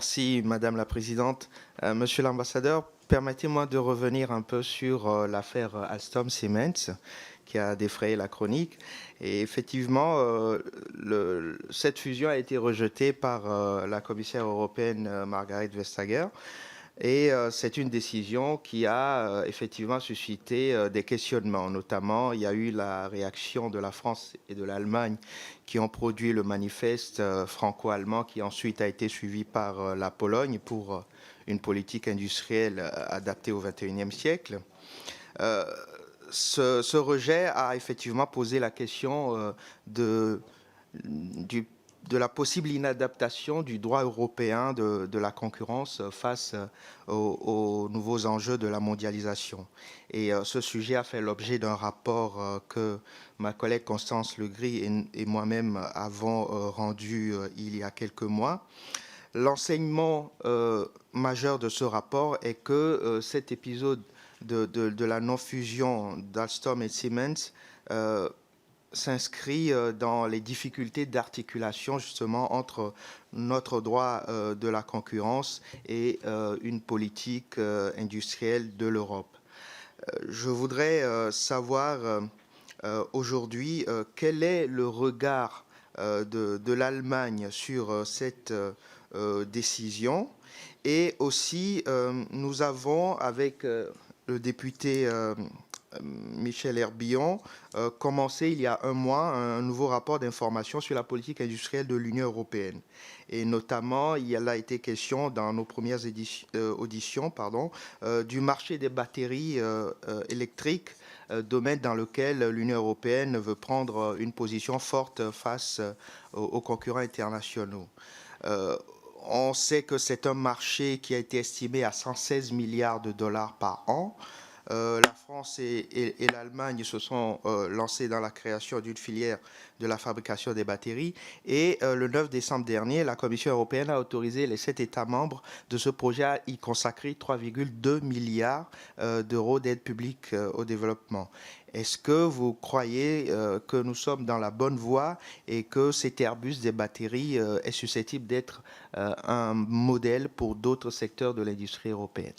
Merci Madame la Présidente. Monsieur l'ambassadeur, permettez-moi de revenir un peu sur l'affaire Alstom Siemens qui a défrayé la chronique. Et effectivement, cette fusion a été rejetée par la commissaire européenne Margrethe Vestager. Et c'est une décision qui a effectivement suscité des questionnements. Notamment, il y a eu la réaction de la France et de l'Allemagne qui ont produit le manifeste franco-allemand qui ensuite a été suivi par la Pologne pour une politique industrielle adaptée au XXIe siècle. Euh, ce rejet a effectivement posé la question du de la possible inadaptation du droit européen de la concurrence face aux nouveaux enjeux de la mondialisation. Et ce sujet a fait l'objet d'un rapport que ma collègue Constance Legris et moi-même avons rendu il y a quelques mois. L'enseignement majeur de ce rapport est que cet épisode de la non-fusion d'Alstom et Siemens s'inscrit dans les difficultés d'articulation justement entre notre droit de la concurrence et une politique industrielle de l'Europe. Je voudrais savoir aujourd'hui quel est le regard de l'Allemagne sur cette décision. Et aussi, nous avons avec le député Michel Herbillon commencé il y a un mois un nouveau rapport d'information sur la politique industrielle de l'Union européenne. Et notamment, il a été question dans nos premières auditions du marché des batteries électriques, domaine dans lequel l'Union européenne veut prendre une position forte face aux concurrents internationaux. On sait que c'est un marché qui a été estimé à 116 milliards de dollars par an. La France et l'Allemagne se sont lancés dans la création d'une filière de la fabrication des batteries. Et le 9 décembre dernier, la Commission européenne a autorisé les 7 États membres de ce projet à y consacrer 3,2 milliards d'euros d'aide publique au développement. Est-ce que vous croyez que nous sommes dans la bonne voie et que cet Airbus des batteries est susceptible d'être un modèle pour d'autres secteurs de l'industrie européenne ?